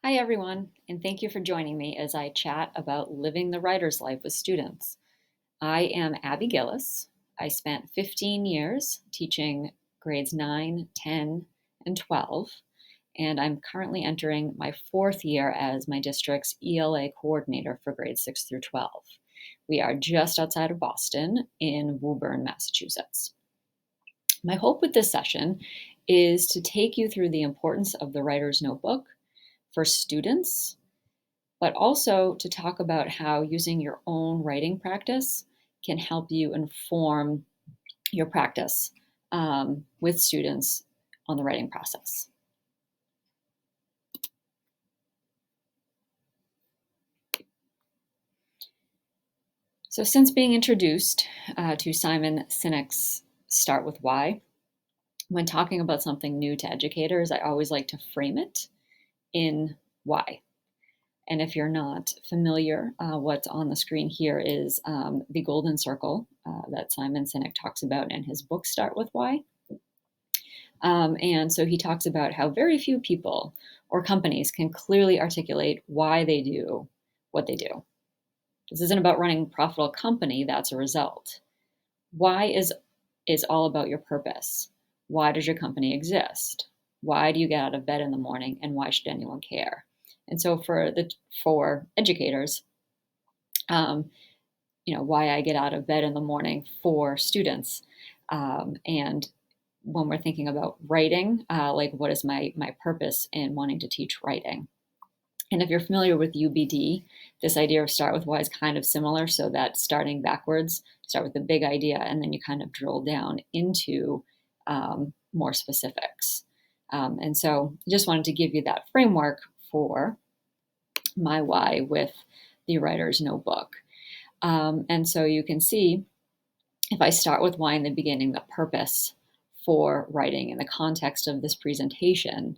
Hi, everyone, and thank you for joining me as I chat about living the writer's life with students. I am Abby Gillis. I spent 15 years teaching grades 9, 10, and 12, and I'm currently entering my fourth year as my district's ELA coordinator for grades 6 through 12. We are just outside of Boston in Woburn, Massachusetts. My hope with this session is to take you through the importance of the writer's notebook for students, but also to talk about how using your own writing practice can help you inform your practice with students on the writing process. So since being introduced to Simon Sinek's Start With Why, when talking about something new to educators, I always like to frame it in why. And if you're not familiar, what's on the screen here is the golden circle that Simon Sinek talks about in his book, Start With Why. And so he talks about how very few people or companies can clearly articulate why they do what they do. This isn't about running a profitable company, that's a result. Why is all about your purpose. Why does your company exist? Why do you get out of bed in the morning, and why should anyone care? And so for educators, why I get out of bed in the morning for students, and when we're thinking about writing, like what is my purpose in wanting to teach writing? And if you're familiar with UBD, this idea of start with why is kind of similar, so that starting backwards, start with the big idea, and then you kind of drill down into more specifics. And so just wanted to give you that framework for my why with the writer's notebook. And so you can see, if I start with why in the beginning, the purpose for writing in the context of this presentation,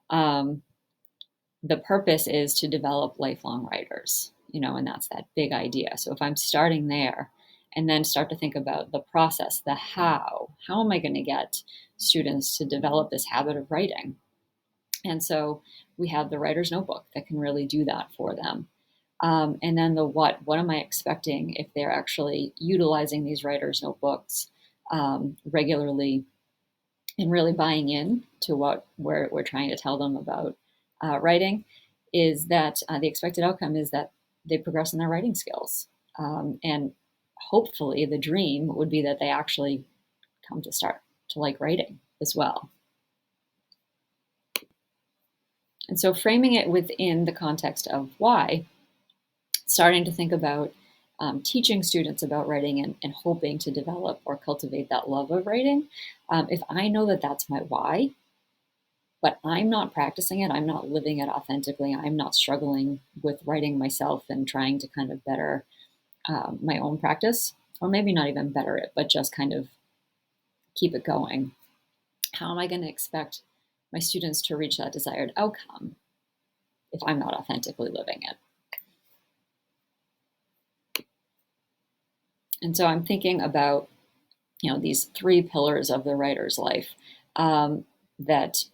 the purpose is to develop lifelong writers, and that's that big idea. So if I'm starting there and then start to think about the process, the how am I going to get students to develop this habit of writing? And so we have the writer's notebook that can really do that for them. And then the what am I expecting if they're actually utilizing these writer's notebooks regularly and really buying in to what we're trying to tell them about writing, is that the expected outcome is that they progress in their writing skills. And hopefully the dream would be that they actually come to start to like writing as well. And so framing it within the context of why, starting to think about teaching students about writing and hoping to develop or cultivate that love of writing. If I know that that's my why, but I'm not practicing it, I'm not living it authentically, I'm not struggling with writing myself and trying to kind of better my own practice, or maybe not even better it, but just kind of keep it going. How am I going to expect my students to reach that desired outcome if I'm not authentically living it? And so I'm thinking about, these three pillars of the writer's life that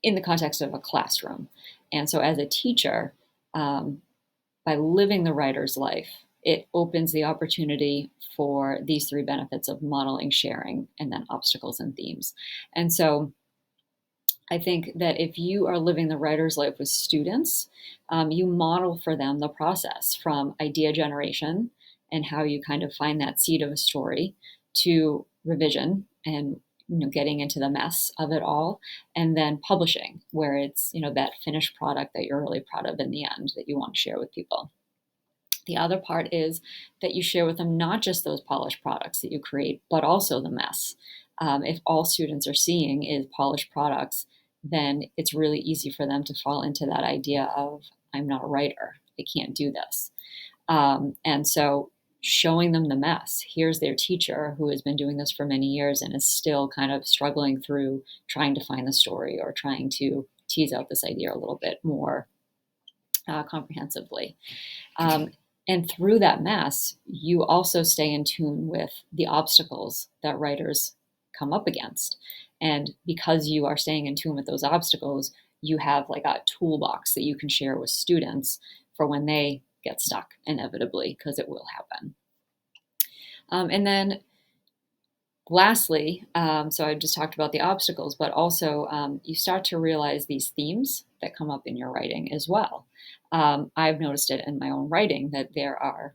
in the context of a classroom. And so as a teacher, by living the writer's life, it opens the opportunity for these three benefits of modeling, sharing, and then obstacles and themes. And so I think that if you are living the writer's life with students, you model for them the process from idea generation and how you kind of find that seed of a story to revision and getting into the mess of it all, and then publishing, where it's that finished product that you're really proud of in the end that you want to share with people. The other part is that you share with them not just those polished products that you create, but also the mess. If all students are seeing is polished products, then it's really easy for them to fall into that idea of, I'm not a writer, I can't do this. And so showing them the mess. Here's their teacher who has been doing this for many years and is still kind of struggling through trying to find the story or trying to tease out this idea a little bit more comprehensively. And through that mess, you also stay in tune with the obstacles that writers come up against. And because you are staying in tune with those obstacles, you have like a toolbox that you can share with students for when they get stuck inevitably, because it will happen. And then lastly, so I just talked about the obstacles, but also you start to realize these themes that come up in your writing as well. I've noticed it in my own writing that there are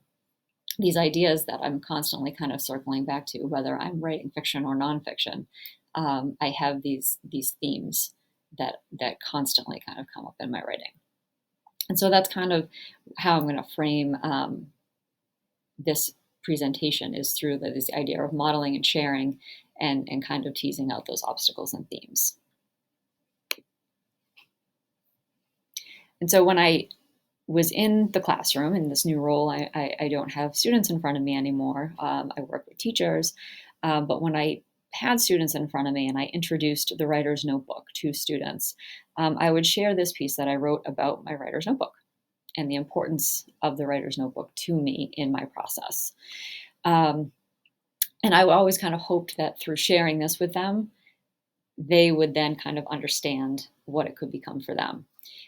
these ideas that I'm constantly kind of circling back to, whether I'm writing fiction or nonfiction. I have these themes that constantly kind of come up in my writing, and so that's kind of how I'm going to frame this presentation, is through this idea of modeling and sharing, and kind of teasing out those obstacles and themes. And so when I was in the classroom in this new role, I don't have students in front of me anymore. I work with teachers, but when I had students in front of me and I introduced the writer's notebook to students, I would share this piece that I wrote about my writer's notebook and the importance of the writer's notebook to me in my process. And I always kind of hoped that through sharing this with them, they would then kind of understand what it could become for them.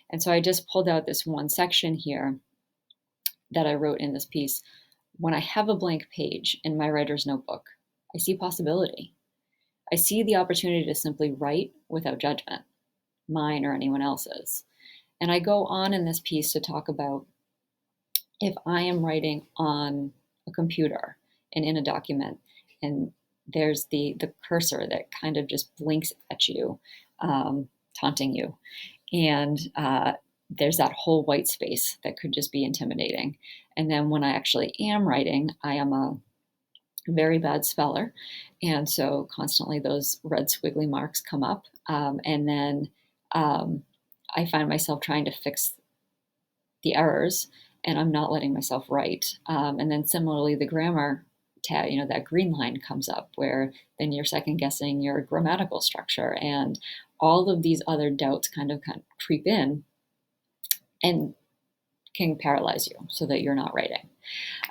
And so I just pulled out this one section here that I wrote in this piece. When I have a blank page in my writer's notebook, I see possibility. I see the opportunity to simply write without judgment, mine or anyone else's. And I go on in this piece to talk about if I am writing on a computer and in a document, and there's the cursor that kind of just blinks at you, taunting you. And there's that whole white space that could just be intimidating. And then when I actually am writing, I am a very bad speller. And so constantly those red squiggly marks come up. And then I find myself trying to fix the errors, and I'm not letting myself write. And then similarly, the grammar tab, that green line comes up, where then you're second guessing your grammatical structure, and all of these other doubts kind of creep in and can paralyze you so that you're not writing.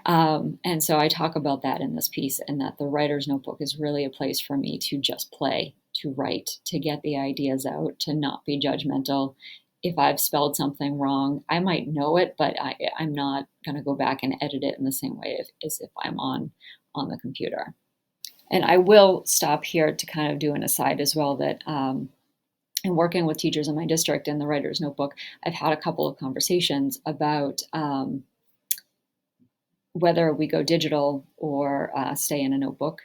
And so I talk about that in this piece, and that the writer's notebook is really a place for me to just play, to write, to get the ideas out, to not be judgmental. If I've spelled something wrong, I might know it, but I'm not going to go back and edit it in the same way as if I'm on the computer. And I will stop here to kind of do an aside as well, that in working with teachers in my district in the writer's notebook, I've had a couple of conversations about whether we go digital or stay in a notebook.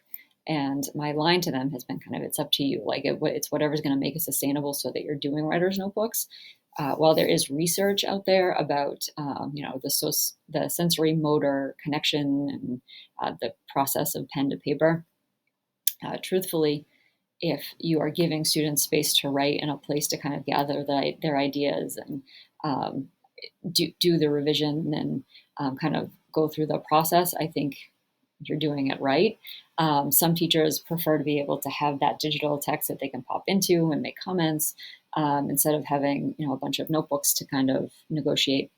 And my line to them has been kind of, it's up to you. Like it's whatever's going to make it sustainable so that you're doing writer's notebooks. While there is research out there about, the sensory motor connection and the process of pen to paper, truthfully, if you are giving students space to write and a place to kind of gather their ideas and do the revision and kind of go through the process, I think you're doing it right. Some teachers prefer to be able to have that digital text that they can pop into and make comments, instead of having a bunch of notebooks to kind of negotiate.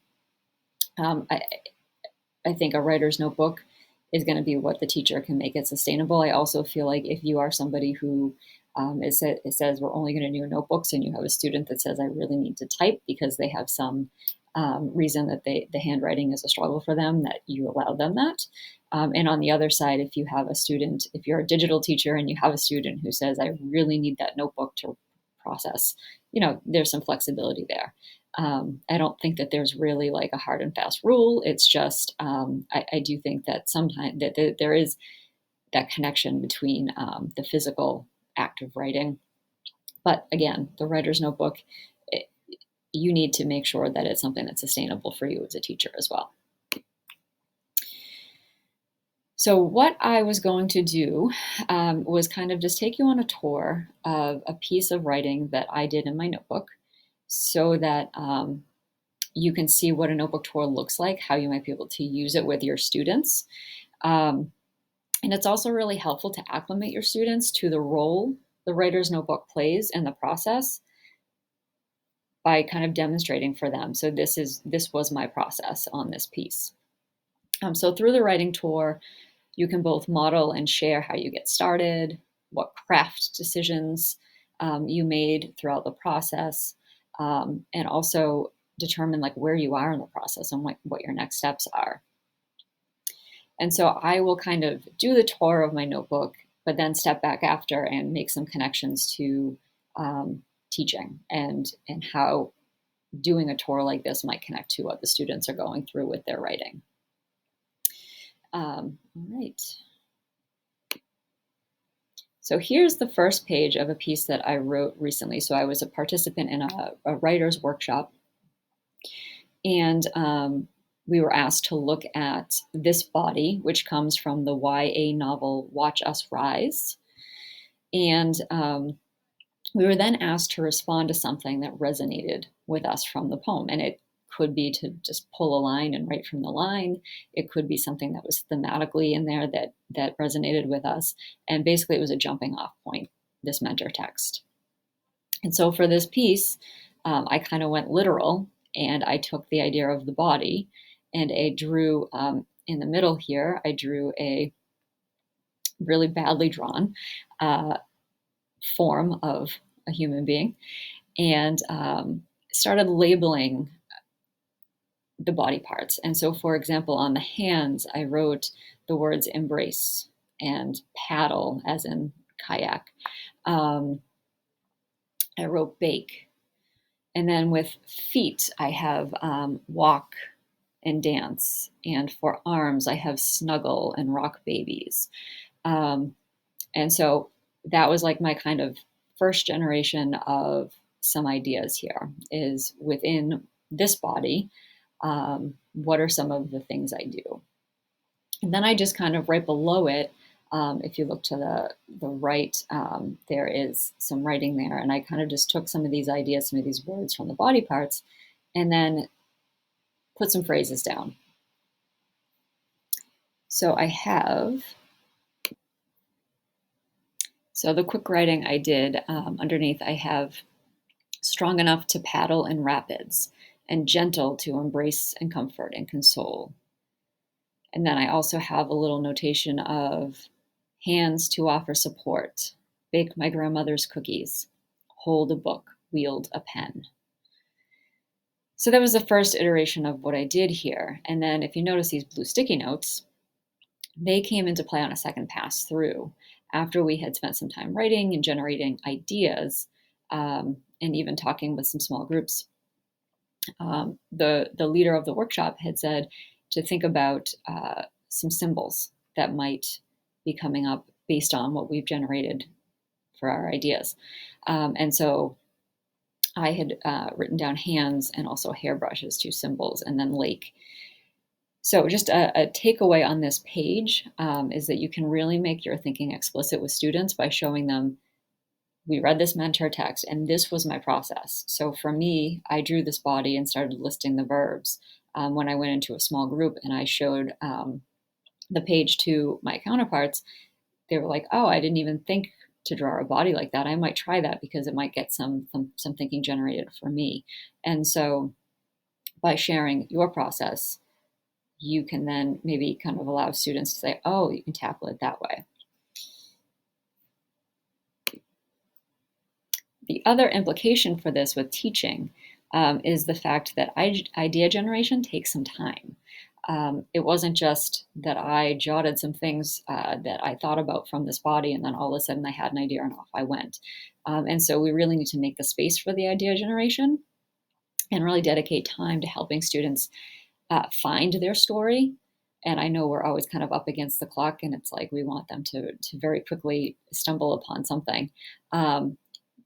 I think a writer's notebook is going to be what the teacher can make it sustainable. I also feel like if you are somebody who it says we're only going to do notebooks, and you have a student that says I really need to type because they have some reason that the handwriting is a struggle for them, that you allow them that. And on the other side, if you have a student, if you're a digital teacher and you have a student who says I really need that notebook to process, there's some flexibility there. I don't think that there's really like a hard and fast rule. It's just I do think that sometimes that there is that connection between the physical act of writing. But again, the writer's notebook, you need to make sure that it's something that's sustainable for you as a teacher as well. So what I was going to do was kind of just take you on a tour of a piece of writing that I did in my notebook, so that you can see what a notebook tour looks like, how you might be able to use it with your students. And it's also really helpful to acclimate your students to the role the writer's notebook plays in the process by kind of demonstrating for them. So this was my process on this piece. So through the writing tour, you can both model and share how you get started, what craft decisions you made throughout the process, and also determine like where you are in the process and what your next steps are. And so I will kind of do the tour of my notebook, but then step back after and make some connections to teaching and how doing a tour like this might connect to what the students are going through with their writing. All right. So here's the first page of a piece that I wrote recently. So I was a participant in a writer's workshop, and we were asked to look at this body, which comes from the YA novel Watch Us Rise. And we were then asked to respond to something that resonated with us from the poem. And it could be to just pull a line and write from the line. It could be something that was thematically in there that resonated with us. And basically, it was a jumping off point, this mentor text. And so for this piece, I kind of went literal, and I took the idea of the body, and I drew in the middle here, I drew a really badly drawn form of a human being, and started labeling the body parts. And so, for example, on the hands, I wrote the words embrace and paddle, as in kayak. I wrote bake. And then with feet, I have walk and dance. And for arms, I have snuggle and rock babies. And so that was like my kind of first generation of some ideas here is within this body. What are some of the things I do? And then I just kind of right below it, if you look to the right, there is some writing there. And I kind of just took some of these ideas, some of these words from the body parts, and then put some phrases down. So I have, so the quick writing I did, underneath I have strong enough to paddle in rapids and gentle to embrace and comfort and console. And then I also have a little notation of hands to offer support, bake my grandmother's cookies, hold a book, wield a pen. So that was the first iteration of what I did here. And then if you notice these blue sticky notes, they came into play on a second pass through after we had spent some time writing and generating ideas, and even talking with some small groups. The leader of the workshop had said to think about some symbols that might be coming up based on what we've generated for our ideas. And so I had written down hands and also hairbrush as two symbols, and then lake. So just a takeaway on this page is that you can really make your thinking explicit with students by showing them, we read this mentor text and this was my process. So for me, I drew this body and started listing the verbs. When I went into a small group and I showed the page to my counterparts, they were like, oh, I didn't even think to draw a body like that. I might try that because it might get some thinking generated for me. And so by sharing your process, you can then maybe kind of allow students to say, oh, you can tackle it that way. The other implication for this with teaching is the fact that idea generation takes some time. It wasn't just that I jotted some things that I thought about from this body, and then all of a sudden I had an idea and off I went. And so we really need to make the space for the idea generation and really dedicate time to helping students find their story. And I know we're always kind of up against the clock, and it's like we want them to very quickly stumble upon something.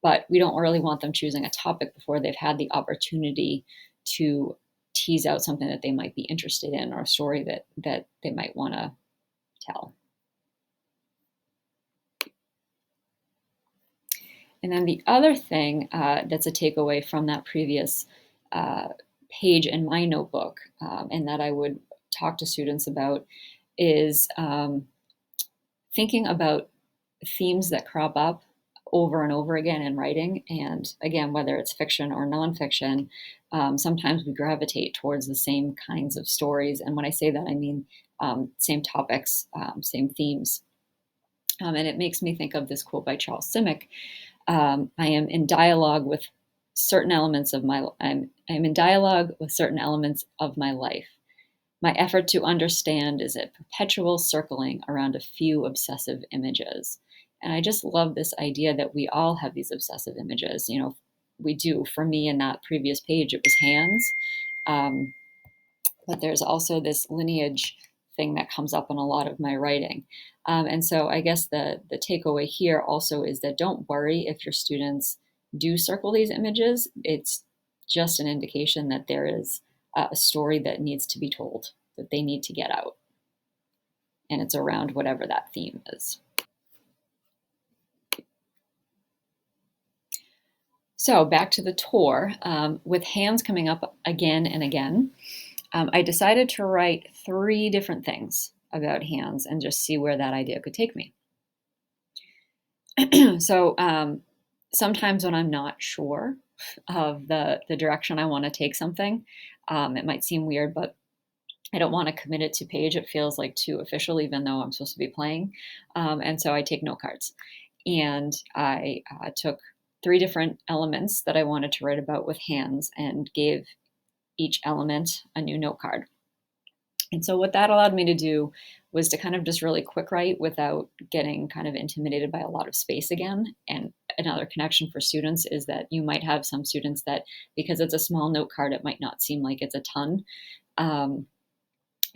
But we don't really want them choosing a topic before they've had the opportunity to tease out something that they might be interested in or a story that they might want to tell. And then the other thing that's a takeaway from that previous page in my notebook, and that I would talk to students about, is thinking about themes that crop up over and over again in writing. And again, whether it's fiction or nonfiction, sometimes we gravitate towards the same kinds of stories. And when I say that, I mean same topics, same themes. And it makes me think of this quote by Charles Simic, I am in dialogue with certain elements of my I'm in dialogue with certain elements of my life. My effort to understand is a perpetual circling around a few obsessive images. And I just love this idea that we all have these obsessive images. We do. For me, in that previous page, it was hands. Um, but there's also this lineage thing that comes up in a lot of my writing. And so I guess the takeaway here also is that don't worry if your students do circle these images. It's just an indication that there is a story that needs to be told, that they need to get out. And it's around whatever that theme is. So back to the tour, with hands coming up again and again, I decided to write 3 different things about hands and just see where that idea could take me. So sometimes when I'm not sure of the direction I want to take something, it might seem weird, but I don't want to commit it to page. It feels like too official, even though I'm supposed to be playing. And so I take note cards. And I took 3 different elements that I wanted to write about with hands and gave each element a new note card. And so what that allowed me to do was to kind of just really quick write without getting kind of intimidated by a lot of space again. And another connection for students is that you might have some students that, because it's a small note card, it might not seem like it's a ton. And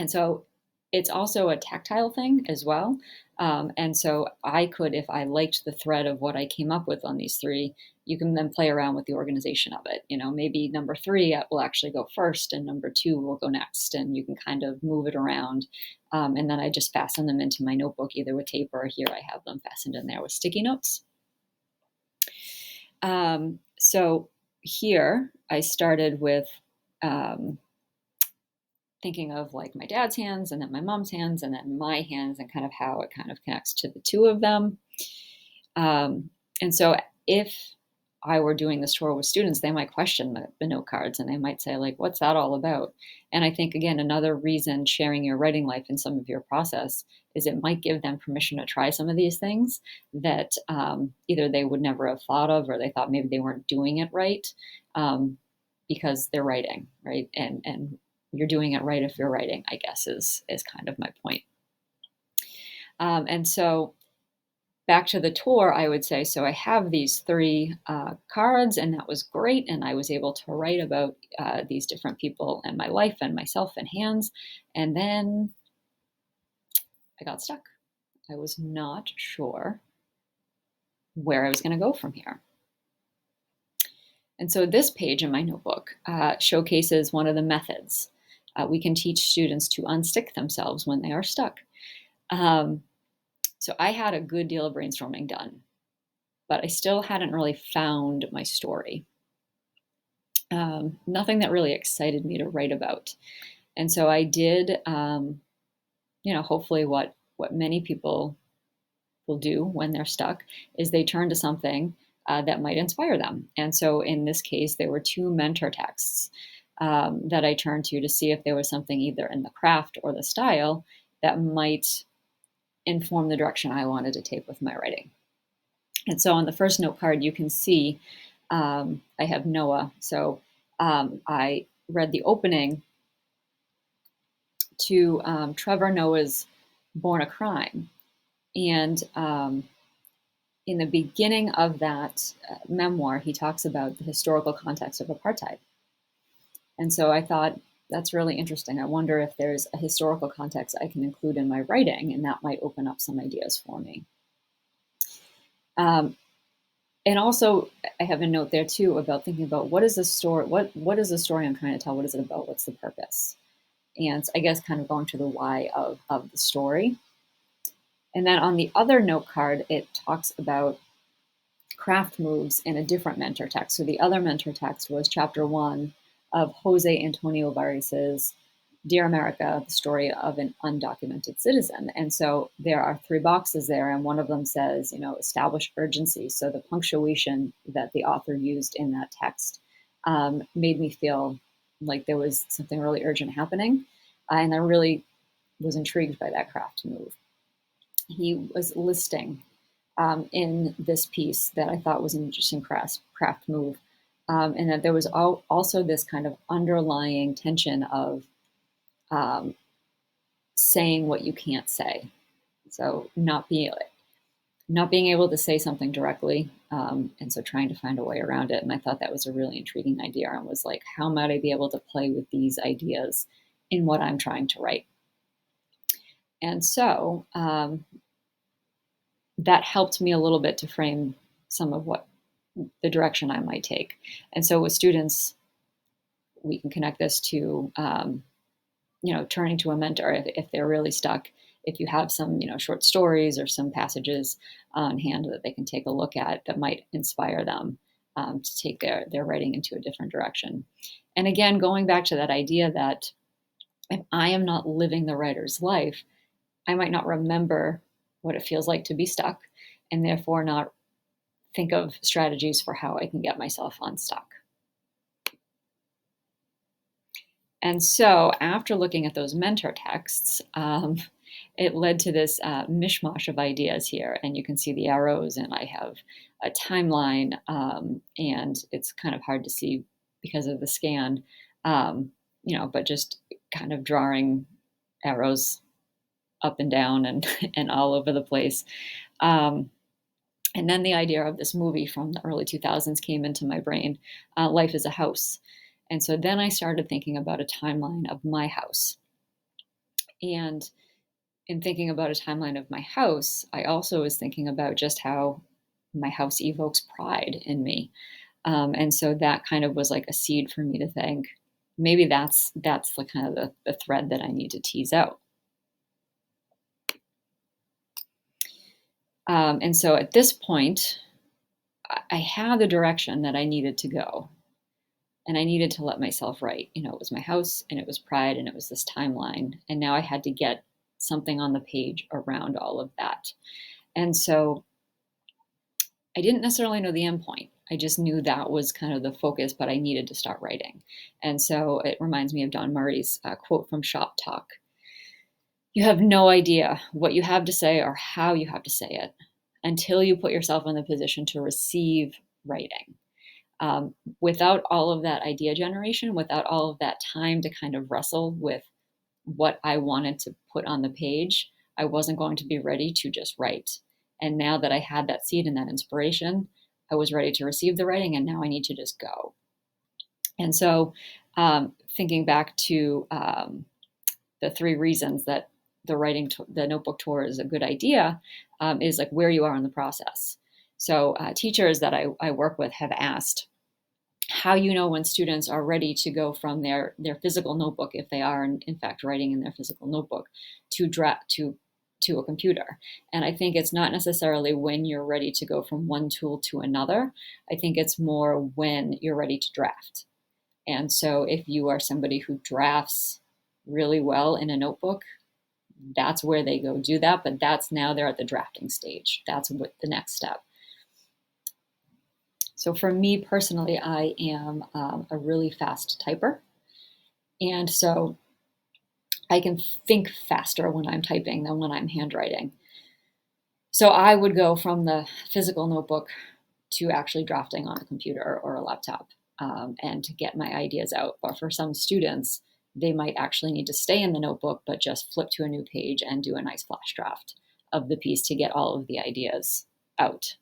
so it's also a tactile thing as well. And so I could, if I liked the thread of what I came up with on these 3, you can then play around with the organization of it. Maybe number 3 will actually go first and number 2 will go next, and you can kind of move it around. And then I just fasten them into my notebook, either with tape, or here I have them fastened in there with sticky notes. So here I started with thinking of like my dad's hands and then my mom's hands and then my hands, and kind of how it kind of connects to the 2 of them. And so if I were doing this tour with students, they might question the note cards, and they might say, like, what's that all about? And I think, again, another reason sharing your writing life in some of your process is it might give them permission to try some of these things that either they would never have thought of, or they thought maybe they weren't doing it right, because they're writing, right? And you're doing it right if you're writing, I guess, is kind of my point. And so back to the tour, I would say, so I have these 3 cards, and that was great. And I was able to write about these different people in my life and myself and hands. And then I got stuck. I was not sure where I was going to go from here. And so this page in my notebook showcases one of the methods we can teach students to unstick themselves when they are stuck. So I had a good deal of brainstorming done, but I still hadn't really found my story. Nothing that really excited me to write about. And so I did, hopefully what many people will do when they're stuck is they turn to something that might inspire them. And so in this case, there were 2 mentor texts that I turned to see if there was something either in the craft or the style that might inform the direction I wanted to take with my writing. And so on the first note card, you can see I have Noah. So I read the opening to Trevor Noah's Born a Crime. And in the beginning of that memoir, he talks about the historical context of apartheid. And so I thought, that's really interesting. I wonder if there's a historical context I can include in my writing, and that might open up some ideas for me. And also, I have a note there too about thinking about what is the story, what is the story I'm trying to tell? What is it about? What's the purpose? And I guess kind of going to the why of the story. And then on the other note card, it talks about craft moves in a different mentor text. So the other mentor text was chapter 1 of Jose Antonio Vargas's Dear America, the story of an undocumented citizen. And so there are 3 boxes there, and one of them says, establish urgency. So the punctuation that the author used in that text made me feel like there was something really urgent happening. And I really was intrigued by that craft move. He was listing in this piece that I thought was an interesting craft move. And that there was also this kind of underlying tension of um, saying what you can't say. So not being able to say something directly, and so trying to find a way around it. And I thought that was a really intriguing idea, and was like, how might I be able to play with these ideas in what I'm trying to write? And so that helped me a little bit to frame some of what the direction I might take. And so with students, we can connect this to turning to a mentor if they're really stuck. If you have some short stories or some passages on hand that they can take a look at that might inspire them to take their writing into a different direction. And again, going back to that idea that if I am not living the writer's life, I might not remember what it feels like to be stuck, and therefore not think of strategies for how I can get myself unstuck. And so after looking at those mentor texts, it led to this mishmash of ideas here. And you can see the arrows, and I have a timeline, and it's kind of hard to see because of the scan, but just kind of drawing arrows up and down and, and all over the place. And then the idea of this movie from the early 2000s came into my brain, Life is a House. And so then I started thinking about a timeline of my house. And in thinking about a timeline of my house, I also was thinking about just how my house evokes pride in me. And so that kind of was like a seed for me to think, maybe that's the kind of the thread that I need to tease out. And so at this point, I had the direction that I needed to go. And I needed to let myself write. It was my house, and it was pride, and it was this timeline. And now I had to get something on the page around all of that. And so I didn't necessarily know the end point. I just knew that was kind of the focus, but I needed to start writing. And so it reminds me of Don Murray's quote from Shop Talk. You have no idea what you have to say or how you have to say it until you put yourself in the position to receive writing. Without all of that idea generation, without all of that time to kind of wrestle with what I wanted to put on the page, I wasn't going to be ready to just write. And now that I had that seed and that inspiration, I was ready to receive the writing, and now I need to just go. And so thinking back to the 3 reasons that the notebook tour is a good idea, is like where you are in the process. So teachers that I work with have asked how you know when students are ready to go from their physical notebook, if they are in fact writing in their physical notebook, to a computer. And I think it's not necessarily when you're ready to go from one tool to another. I think it's more when you're ready to draft. And so if you are somebody who drafts really well in a notebook, that's where they go do that. But now they're at the drafting stage. That's what the next step. So for me personally, I am a really fast typer. And so I can think faster when I'm typing than when I'm handwriting. So I would go from the physical notebook to actually drafting on a computer or a laptop, and to get my ideas out. But for some students, they might actually need to stay in the notebook, but just flip to a new page and do a nice flash draft of the piece to get all of the ideas out.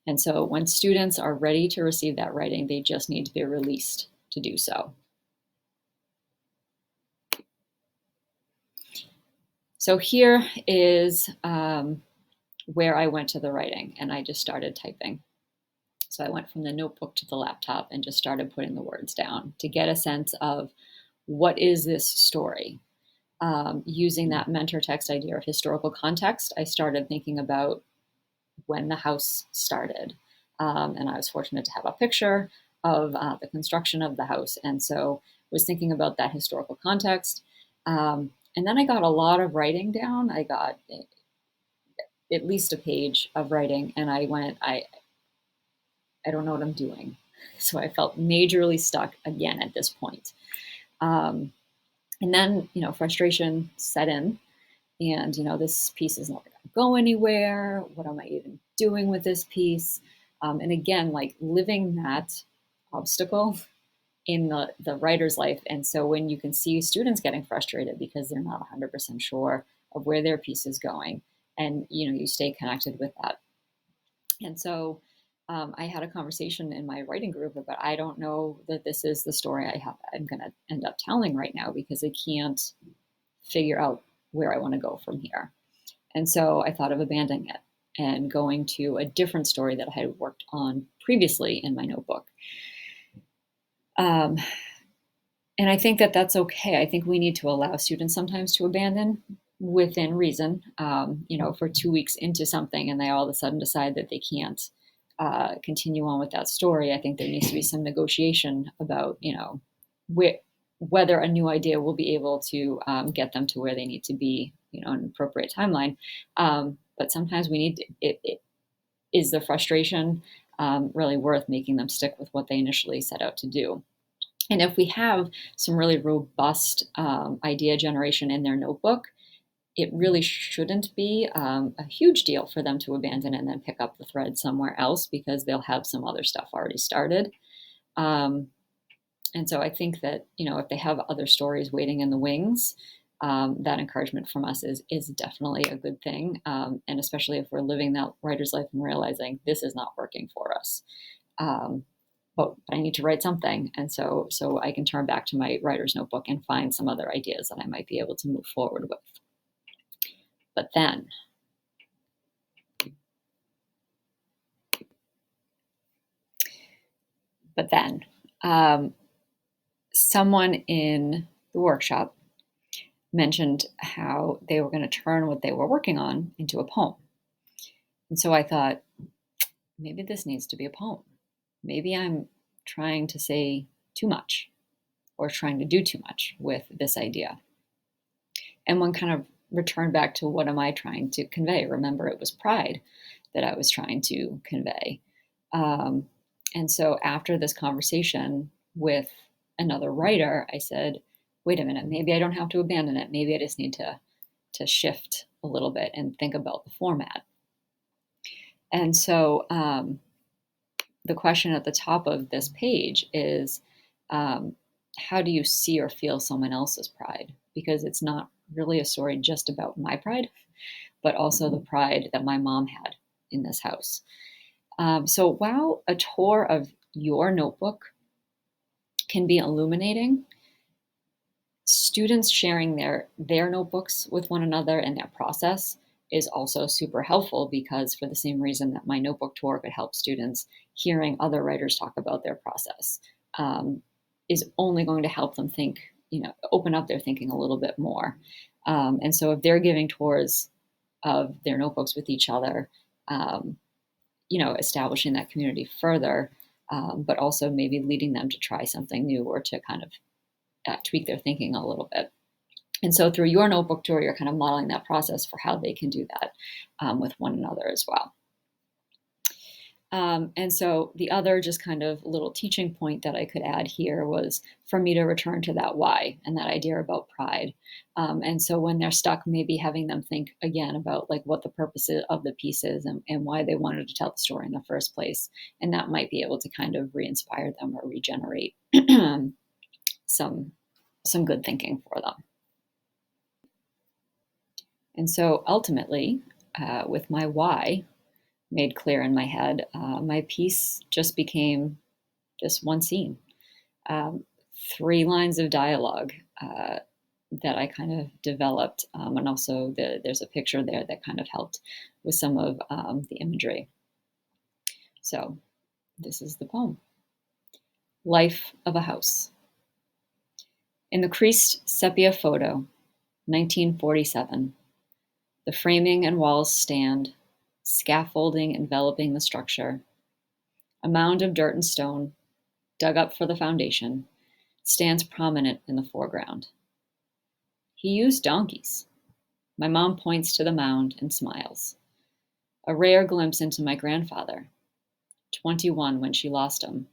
And so when students are ready to receive that writing, they just need to be released to do so. So here is where I went to the writing, and I just started typing. So I went from the notebook to the laptop and just started putting the words down to get a sense of what is this story. Using that mentor text idea of historical context, I started thinking about when the house started. And I was fortunate to have a picture of the construction of the house. And so was thinking about that historical context. And then I got a lot of writing down. I got at least a page of writing, and I went, I don't know what I'm doing. So I felt majorly stuck again at this point. And then, frustration set in. And, this piece is not going to go anywhere. What am I even doing with this piece? And again, like living that obstacle in the writer's life. And so when you can see students getting frustrated because they're not 100% sure of where their piece is going, and you stay connected with that. And so I had a conversation in my writing group about, I don't know that this is the story I'm going to end up telling right now, because I can't figure out where I want to go from here. And so I thought of abandoning it and going to a different story that I had worked on previously in my notebook. And I think that that's okay. I think we need to allow students sometimes to abandon within reason. If we're 2 weeks into something and they all of a sudden decide that they can't continue on with that story, I think there needs to be some negotiation about, whether a new idea will be able to get them to where they need to be, in an appropriate timeline. But sometimes we need to, is the frustration really worth making them stick with what they initially set out to do? And if we have some really robust idea generation in their notebook, it really shouldn't be a huge deal for them to abandon and then pick up the thread somewhere else, because they'll have some other stuff already started. And so I think that, if they have other stories waiting in the wings, that encouragement from us is definitely a good thing. And especially if we're living that writer's life and realizing this is not working for us. But I need to write something. And so I can turn back to my writer's notebook and find some other ideas that I might be able to move forward with. But then, someone in the workshop mentioned how they were going to turn what they were working on into a poem. And so I thought, maybe this needs to be a poem. Maybe I'm trying to say too much or trying to do too much with this idea. And one kind of returned back to, what am I trying to convey? Remember, it was pride that I was trying to convey. And so after this conversation with another writer, I said, wait a minute, maybe I don't have to abandon it. Maybe I just need to shift a little bit and think about the format. And so the question at the top of this page is, how do you see or feel someone else's pride? Because it's not really a story just about my pride, but also the pride that my mom had in this house. So while a tour of your notebook can be illuminating, students sharing their notebooks with one another and their process is also super helpful, because for the same reason that my notebook tour could help students, hearing other writers talk about their process is only going to help them think, open up their thinking a little bit more. And so if they're giving tours of their notebooks with each other, establishing that community further, but also maybe leading them to try something new or to kind of tweak their thinking a little bit. And so through your notebook tour, you're kind of modeling that process for how they can do that with one another as well. And so the other just kind of little teaching point that I could add here was for me to return to that why and that idea about pride. And so when they're stuck, maybe having them think again about like what the purpose of the piece is and why they wanted to tell the story in the first place. And that might be able to kind of re-inspire them or regenerate some good thinking for them. And so ultimately, with my why made clear in my head, my piece just became just one scene, 3 lines of dialogue that I kind of developed. And also there's a picture there that kind of helped with some of the imagery. So this is the poem. Life of a House. In the creased sepia photo, 1947, the framing and walls stand, scaffolding enveloping the structure. A mound of dirt and stone, dug up for the foundation, stands prominent in the foreground. He used donkeys. My mom points to the mound and smiles. A rare glimpse into my grandfather, 21 when she lost him.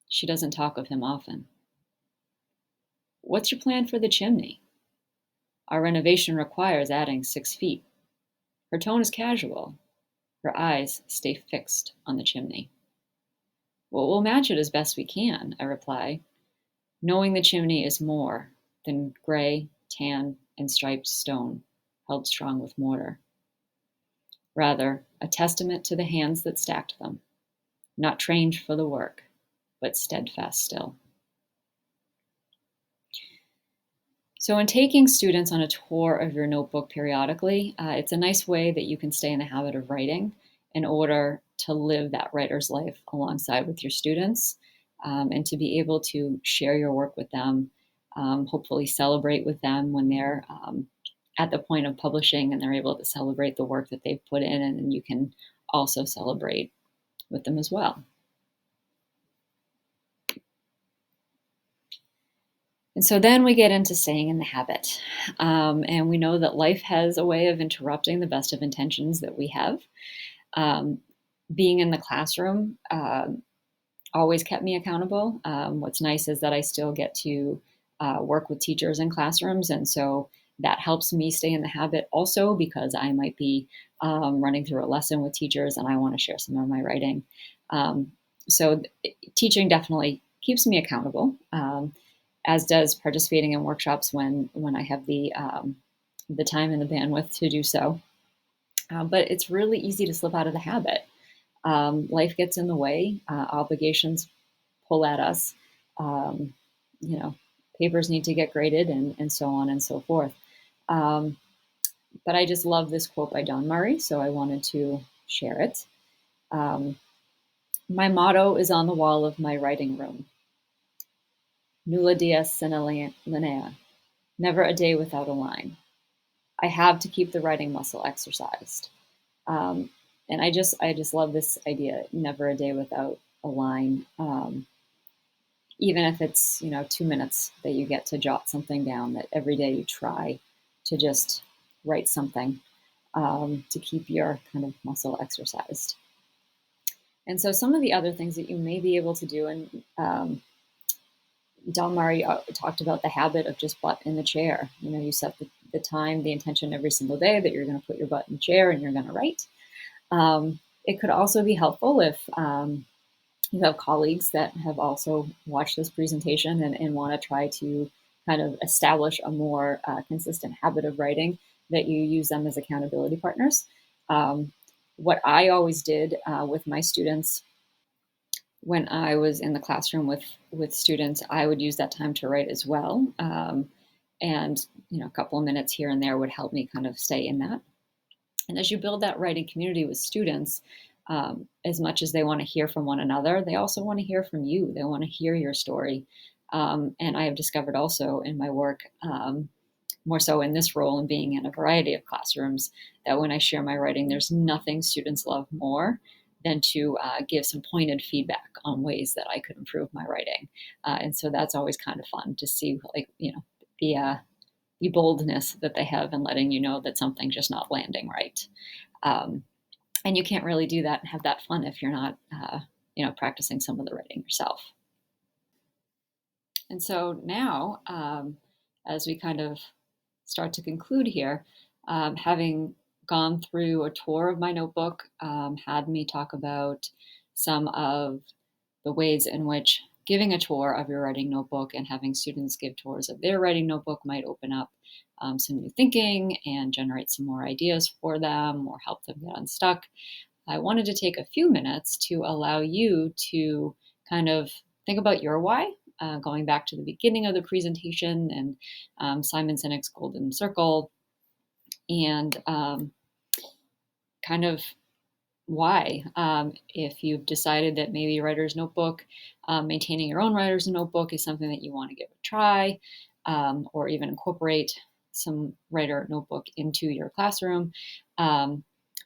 She doesn't talk of him often. What's your plan for the chimney? Our renovation requires adding 6 feet. Her tone is casual. Her eyes stay fixed on the chimney. Well, we'll match it as best we can, I reply, knowing the chimney is more than gray, tan, and striped stone held strong with mortar. Rather, a testament to the hands that stacked them, not trained for the work, but steadfast still. So, in taking students on a tour of your notebook periodically, it's a nice way that you can stay in the habit of writing in order to live that writer's life alongside with your students, and to be able to share your work with them, hopefully celebrate with them when they're at the point of publishing and they're able to celebrate the work that they've put in, and then you can also celebrate with them as well. And so then we get into staying in the habit. And we know that life has a way of interrupting the best of intentions that we have. Being in the classroom always kept me accountable. What's nice is that I still get to work with teachers in classrooms. And so that helps me stay in the habit also because I might be running through a lesson with teachers and I want to share some of my writing. So teaching definitely keeps me accountable. As does participating in workshops when I have the time and the bandwidth to do so. But it's really easy to slip out of the habit. Life gets in the way, obligations pull at us. Um, you know, papers need to get graded and so on and so forth. But I just love this quote by Don Murray, so I wanted to share it. My motto is on the wall of my writing room. Nulla dies sine linea. Never a day without a line. I have to keep the writing muscle exercised. Um, and I just love this idea, never a day without a line. Even if it's, 2 minutes that you get to jot something down, that every day you try to just write something to keep your kind of muscle exercised. And so some of the other things that you may be able to do, and Don Murray talked about the habit of just butt in the chair. You set the time, the intention every single day that you're going to put your butt in the chair and you're going to write. It could also be helpful if you have colleagues that have also watched this presentation and want to try to kind of establish a more consistent habit of writing, that you use them as accountability partners. What I always did with my students when I was in the classroom with students, I would use that time to write as well. And a couple of minutes here and there would help me kind of stay in that. And as you build that writing community with students, as much as they want to hear from one another, they also want to hear from you. They want to hear your story. And I have discovered also in my work, more so in this role and being in a variety of classrooms, that when I share my writing, there's nothing students love more than to give some pointed feedback on ways that I could improve my writing. And so that's always kind of fun to see, the boldness that they have in letting you know that something's just not landing right. And you can't really do that and have that fun if you're not, practicing some of the writing yourself. And so now, as we kind of start to conclude here, having gone through a tour of my notebook, had me talk about some of the ways in which giving a tour of your writing notebook and having students give tours of their writing notebook might open up some new thinking and generate some more ideas for them or help them get unstuck. I wanted to take a few minutes to allow you to kind of think about your why, going back to the beginning of the presentation and Simon Sinek's Golden Circle, and kind of why. If you've decided that maybe writer's notebook, maintaining your own writer's notebook is something that you want to give a try, or even incorporate some writer notebook into your classroom,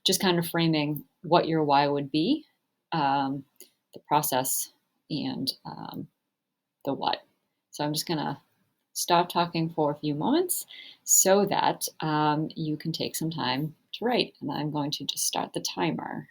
just kind of framing what your why would be, the process, and the what. So I'm just going to stop talking for a few moments so that you can take some time to write. And I'm going to just start the timer.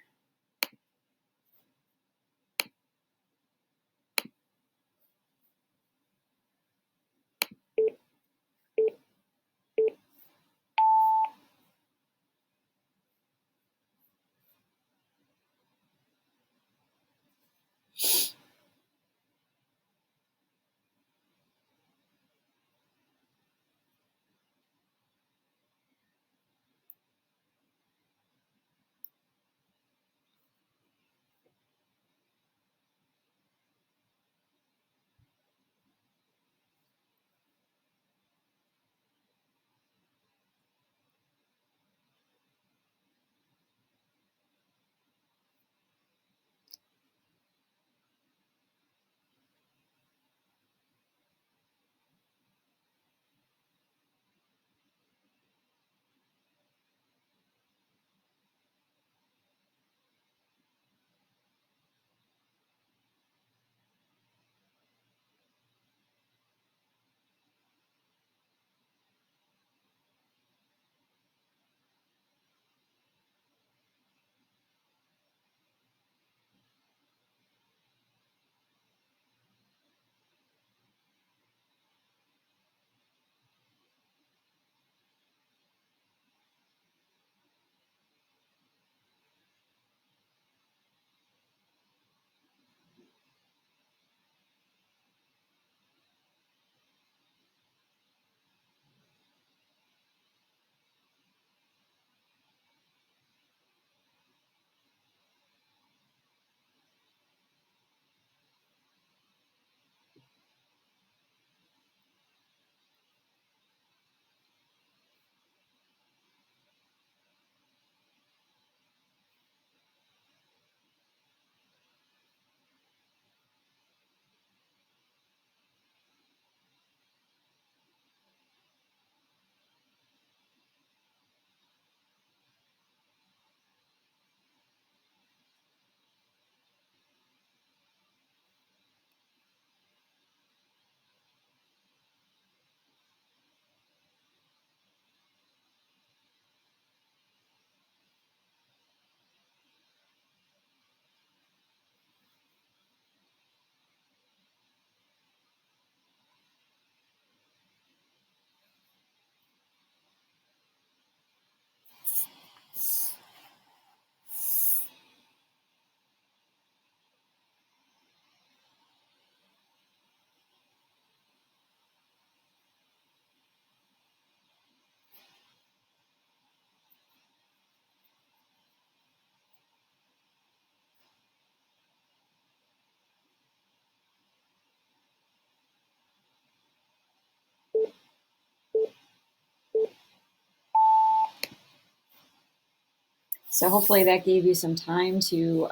So hopefully that gave you some time to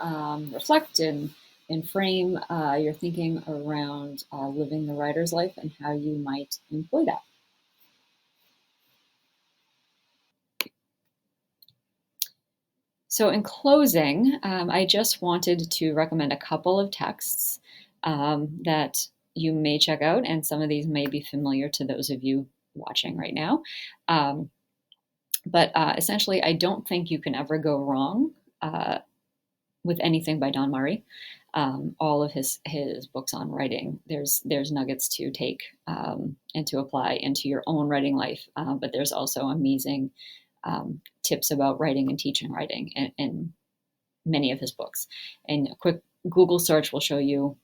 reflect and frame your thinking around living the writer's life and how you might employ that. So in closing, I just wanted to recommend a couple of texts that you may check out, and some of these may be familiar to those of you watching right now. Um, but essentially, I don't think you can ever go wrong with anything by Don Murray. All of his books on writing, there's nuggets to take and to apply into your own writing life. But there's also amazing tips about writing and teaching writing in many of his books. And a quick Google search will show you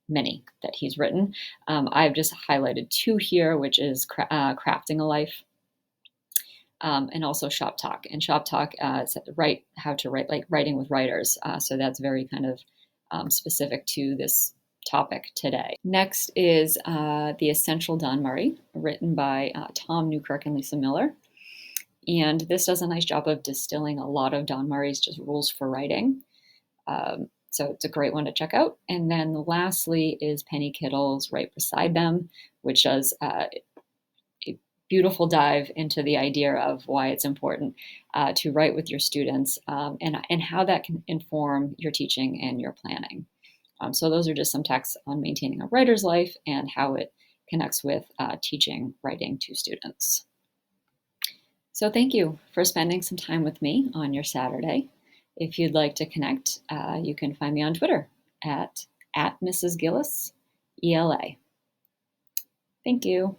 many that he's written. I've just highlighted two here, which is Crafting a Life, and also Shop Talk. And Shop Talk, how to write, like writing with writers. So that's very kind of specific to this topic today. Next is The Essential Don Murray, written by Tom Newkirk and Lisa Miller. And this does a nice job of distilling a lot of Don Murray's just rules for writing. So it's a great one to check out. And then lastly is Penny Kittle's Right Beside Them, which does a beautiful dive into the idea of why it's important to write with your students and how that can inform your teaching and your planning. So those are just some texts on maintaining a writer's life and how it connects with teaching writing to students. So thank you for spending some time with me on your Saturday. If you'd like to connect, you can find me on Twitter at Mrs. Gillis, ELA. Thank you.